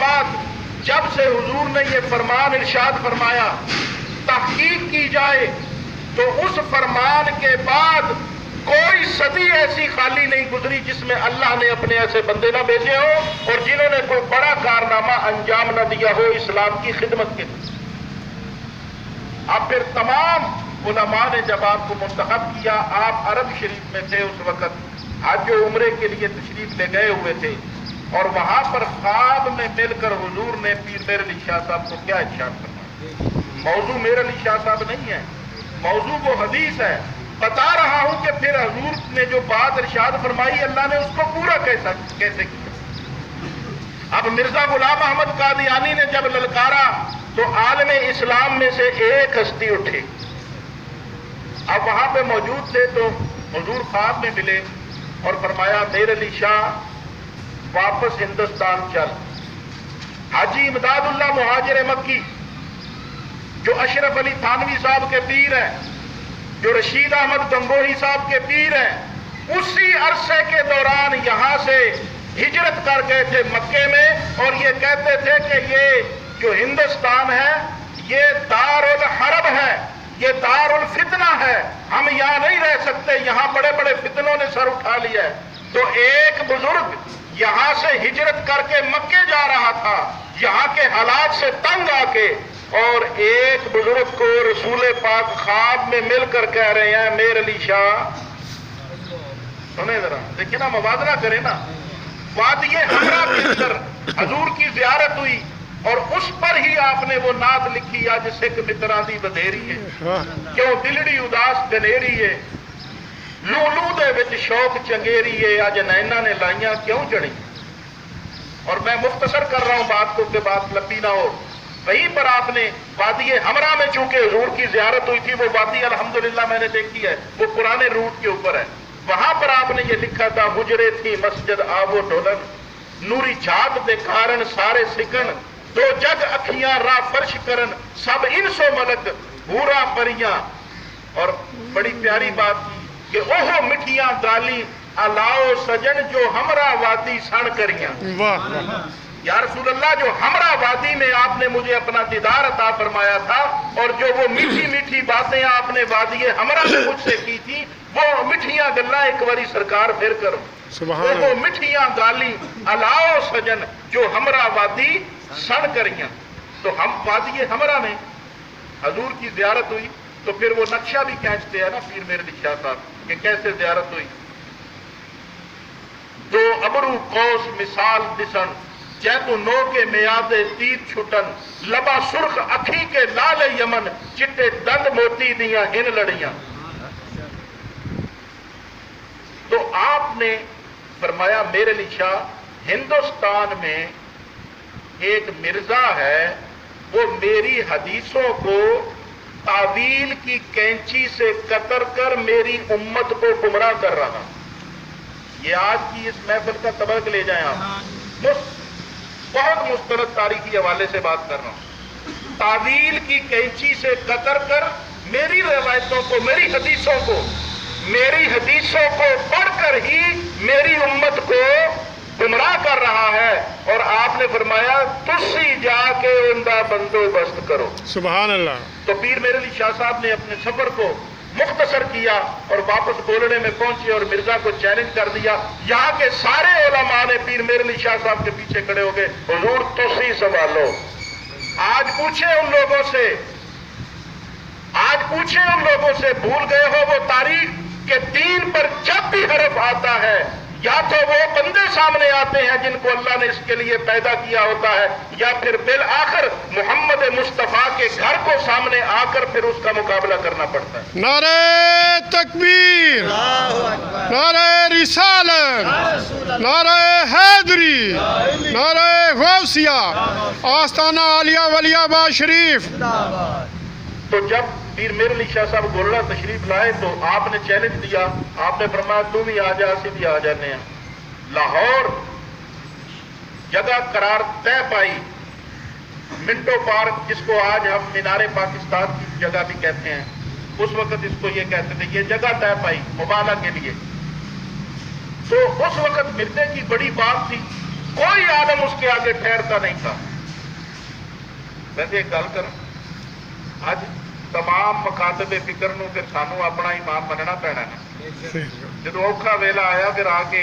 بعد جب سے حضور نے یہ فرمان ارشاد فرمایا تحقیق کی جائے تو اس فرمان کے بعد کوئی صدی ایسی خالی نہیں گزری جس میں اللہ نے اپنے ایسے بندے نہ بھیجے ہو اور جنہوں نے کوئی بڑا کارنامہ انجام نہ دیا ہو اسلام کی خدمت کے لیے۔ اب پھر تمام علماء نے جب آپ کو منتخب کیا، آپ عرب شریف میں تھے اس وقت، حج و عمرے کے لیے تشریف لے گئے ہوئے تھے، اور وہاں پر خواب میں مل کر حضور نے پیر میر علی شاہ صاحب کو کیا ارشاد فرمایا۔ موضوع میر علی شاہ صاحب نہیں ہے، موضوع وہ حدیث ہے۔ بتا رہا ہوں کہ پھر حضور نے جو بات ارشاد فرمائی اللہ نے اس کو پورا کیسے کیا۔ اب مرزا غلام احمد قادیانی نے جب للکارا تو عالم اسلام میں سے ایک ہستی اٹھے، اب وہاں پہ موجود تھے تو حضور خواب میں ملے اور فرمایا میر علی شاہ واپس ہندوستان چل۔ حاجی امداد اللہ مہاجر مکی جو اشرف علی تھانوی صاحب کے پیر ہیں، جو رشید احمد گنگوہی صاحب کے پیر ہیں، اسی عرصے کے دوران یہاں سے ہجرت کر گئے تھے مکے میں، اور یہ کہتے تھے کہ یہ جو ہندوستان ہے یہ دار الحرب ہے، یہ دار الفتنہ ہے، ہم یہاں نہیں رہ سکتے، یہاں بڑے بڑے فتنوں نے سر اٹھا لیا ہے۔ تو ایک بزرگ یہاں سے ہجرت کر کے مکے جا رہا تھا، یہاں کے حالات سے تنگ آ کے، اور ایک بزرگ کو رسول پاک خواب میں مل کر کہہ رہے ہیں میر علی شاہ، سنیں ذرا، دیکھیں نا، موازنہ کریں نا، وادی ہمراہ کے اندر حضور کی زیارت ہوئی اور اس پر ہی آپ نے وہ نعت لکھی اج سکھ متراں دی بدھیری ہے، کیوں دلڑی اداس گنیری ہے، لولو دے وچ شوق چنگیری ہے، اج نینا نے لائیاں کیوں جڑی۔ اور میں مختصر کر رہا ہوں بات کو کہ بات لمبی نہ ہو۔ وہیں پر آپ نے وادی ہمراہ میں چونکہ حضور کی زیارت ہوئی تھی، وہ وادی الحمدللہ میں نے دیکھی ہے، وہ پرانے روٹ کے اوپر ہے، وہاں پر آپ نے یہ لکھا تھا حجرے تھی مسجد آب و ڈولن، نوری جھاگ دے کارن سارے سکن، دو جگ اکھیاں راہ فرش کرن، سب انس و ملک بھورا پریاں۔ اور بڑی پیاری بات کی کہ اوہو مٹھیاں گالی الاؤ سجن جو ہمراہ وادی سن کریاں۔ یا رسول اللہ، جو ہمراہ وادی میں آپ نے مجھے اپنا دیدار عطا فرمایا تھا، اور جو وہ میٹھی میٹھی باتیں آپ نے وادی ہمراہ میں مجھ سے کی تھی، وہ مٹھیاں گلا ایک باری سرکار پھر کرو، وہ مٹھیاں گالی الاؤ سجن جو ہمراہ وادی سن کریاں۔ تو ہم وادی ہمراہ میں حضور کی زیارت ہوئی، تو پھر وہ نقشہ بھی کھینچتے ہیں نا پیر میر علی شاہ صاحب کہ کیسے زیارت ہوئی۔ دو ابرو قوس مثال دسن، جیتو نو کے میاد تیر چھٹن، لبا سرخ اکھی کے لال یمن، چٹے دند موتی دیاں ہن لڑیاں۔ تو آپ نے فرمایا میر علی شاہ، ہندوستان میں ایک مرزا ہے، وہ میری حدیثوں کو تعویل کی کینچی سے قطر کر میری امت کو گمراہ کر رہا۔ یہ آج کی اس محفل کا سبق لے جائیں آپ، بہت مستند تاریخی حوالے سے بات کر رہا ہوں۔ تعویل کی کینچی سے قطر کر میری روایتوں کو، میری حدیثوں کو پڑھ کر ہی میری امت کو گمراہ کر رہا ہے، اور آپ نے فرمایا تسی جا کے ان کا بندوبست کرو۔ سبحان اللہ۔ تو پیر میر علی شاہ صاحب نے اپنے سفر کو مختصر کیا اور واپس بولنے میں پہنچے اور مرزا کو چیلنج کر دیا۔ یہاں کے سارے علماء نے پیر میر علی شاہ صاحب کے پیچھے کھڑے ہو گئے، حضور تسی سنبھالو۔ آج پوچھیں ان لوگوں سے، بھول گئے ہو وہ تاریخ کہ دین پر جب بھی حرف آتا ہے یا تو وہ بندے سامنے آتے ہیں جن کو اللہ نے اس کے لیے پیدا کیا ہوتا ہے، یا پھر بالآخر محمد مصطفیٰ کے گھر کو سامنے آ کر پھر اس کا مقابلہ کرنا پڑتا ہے۔ نعرہ تکبیر، نعرہ رسالت، نعرہ حیدری، نعرہ غوثیہ، آستانہ عالیہ ولی آباد شریف۔ تو جب پیر میر علی شاہ صاحب گولڑا تشریف لائے تو آپ نے چیلنج دیا، آپ نے فرمایا تو بھی آ جا، اسی بھی آ جانے ہیں۔ لاہور جگہ قرار طے پائی، منٹو پارک جس کو آج ہم مینار پاکستان کی جگہ بھی کہتے ہیں، اس وقت اس کو یہ کہتے تھے، یہ جگہ طے پائی مبالغہ کے لیے۔ تو اس وقت مرزے کی بڑی بات تھی، کوئی عالم اس کے آگے ٹھہرتا نہیں تھا. ویسے ایک گل کر اج تمام مکاتب فکر نو پھر سانو اپنا امام مننا پینا ہے. جدو اوکھا ویلا آیا پھر آ کے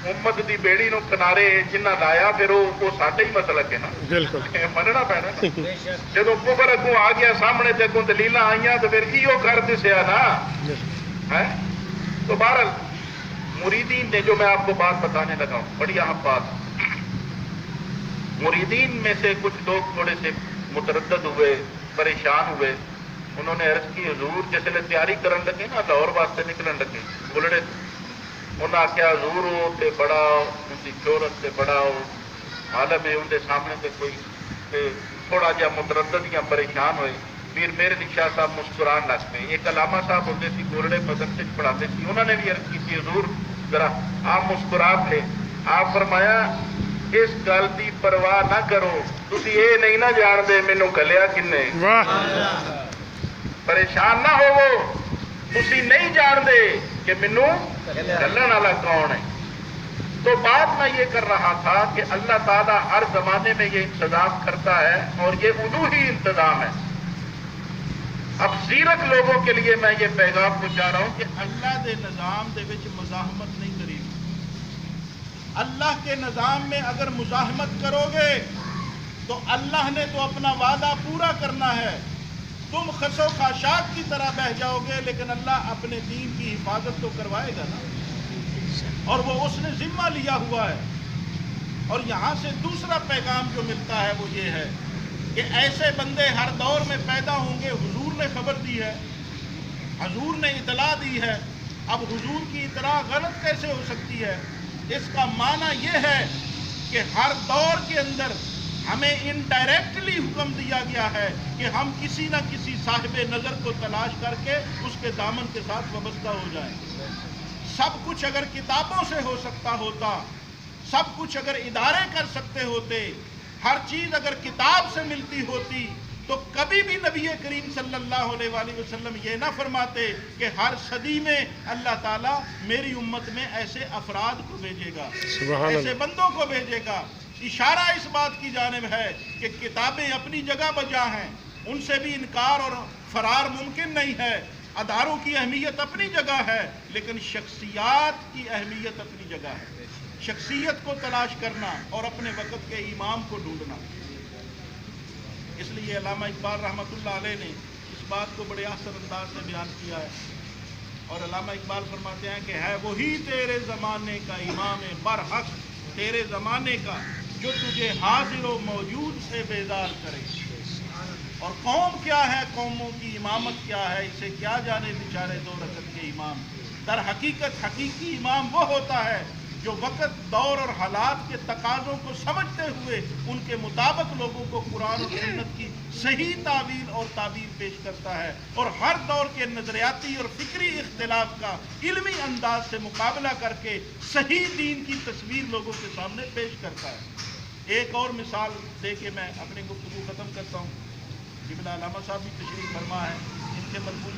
امت دی بیڑی نو کنارے جنہ لایا پھر وہ ساڈا ہی مسلک ہے نا. بالکل مننا پینا. جدو کفر اگوں آ گیا سامنے تے اگوں دلیل آئیاں تو پھر ایو کر دسیا نا ہے. تو بہرحال مریدین نے جو میں آپ کو بات بتانے لگا ہوں بڑی اہم بات. مریدین میں سے کچھ لوگ تھوڑے سے متردد ہوئے پریشان ہوئے. انہوں نے عرض کی حضور جسے تیاری کرن لگے نا لاہور واسطے نکلن لگے بلڑے انہوں نے آخیا حضور وہ تے بڑا ان کی شہرت سے بڑا عالم ہے اندر سامنے تے کوئی تھوڑا جہا متردد یا پریشان ہوئے. پھر میرے علی شاہ صاحب مسکران لگ پے. ایک علامہ صاحب ہوتے سی گولڑے مدرسے پڑھاتے تھے انہوں نے بھی عرض کی تھی حضور ذرا آپ مسکرا پے. آپ فرمایا اس گل کی پرواہ نہ کرو تسی یہ نہیں نہ جان دے مینو گلیا کنے. واہ پریشان نہ ہوو تسی نہیں جان دے کہ مینو گلن والا کون ہے. تو بات میں یہ کر رہا تھا کہ اللہ تعالیٰ ہر زمانے میں یہ انتظام کرتا ہے اور یہ الوہی انتظام ہے. اب زیرک لوگوں کے لیے میں یہ پیغام پہنچا رہا ہوں کہ اللہ دے نظام دے وچ مزاحمت نہیں کری. اللہ کے نظام میں اگر مزاحمت کرو گے تو اللہ نے تو اپنا وعدہ پورا کرنا ہے. تم خس و خاشاک کی طرح بہہ جاؤ گے لیکن اللہ اپنے دین کی حفاظت تو کروائے گا نا اور وہ اس نے ذمہ لیا ہوا ہے. اور یہاں سے دوسرا پیغام جو ملتا ہے وہ یہ ہے کہ ایسے بندے ہر دور میں پیدا ہوں گے. حضور نے خبر دی ہے, حضور نے اطلاع دی ہے. اب حضور کی اطلاع غلط کیسے ہو سکتی ہے؟ اس کا معنی یہ ہے کہ ہر دور کے اندر ہمیں انڈائریکٹلی حکم دیا گیا ہے کہ ہم کسی نہ کسی صاحب نظر کو تلاش کر کے اس کے دامن کے ساتھ وابستہ ہو جائیں. سب کچھ اگر کتابوں سے ہو سکتا ہوتا, سب کچھ اگر ادارے کر سکتے ہوتے, ہر چیز اگر کتاب سے ملتی ہوتی تو کبھی بھی نبی کریم صلی اللہ علیہ وآلہ وسلم یہ نہ فرماتے کہ ہر صدی میں اللہ تعالیٰ میری امت میں ایسے افراد کو بھیجے گا, ایسے بندوں کو بھیجے گا. اشارہ اس بات کی جانب ہے کہ کتابیں اپنی جگہ بجا ہیں, ان سے بھی انکار اور فرار ممکن نہیں ہے. اداروں کی اہمیت اپنی جگہ ہے لیکن شخصیات کی اہمیت اپنی جگہ ہے. شخصیت کو تلاش کرنا اور اپنے وقت کے امام کو ڈھونڈنا. اس لیے علامہ اقبال رحمۃ اللہ علیہ نے اس بات کو بڑے احسن انداز سے بیان کیا ہے اور علامہ اقبال فرماتے ہیں کہ ہے وہی تیرے زمانے کا امام برحق تیرے زمانے کا جو تجھے حاضر و موجود سے بیدار کرے. اور قوم کیا ہے, قوموں کی امامت کیا ہے, اسے کیا جانے بیچارے دو رکعت کے امام. در حقیقت حقیقی امام وہ ہوتا ہے جو وقت دور اور حالات کے تقاضوں کو سمجھتے ہوئے ان کے مطابق لوگوں کو قرآن اور سنت کی صحیح تعویل اور تعبیر پیش کرتا ہے اور ہر دور کے نظریاتی اور فکری اختلاف کا علمی انداز سے مقابلہ کر کے صحیح دین کی تصویر لوگوں کے سامنے پیش کرتا ہے. ایک اور مثال دے کے میں اپنی گفتگو ختم کرتا ہوں. جبلا علامہ صاحب بھی تشریف فرما ہے, ان کے ملفوظات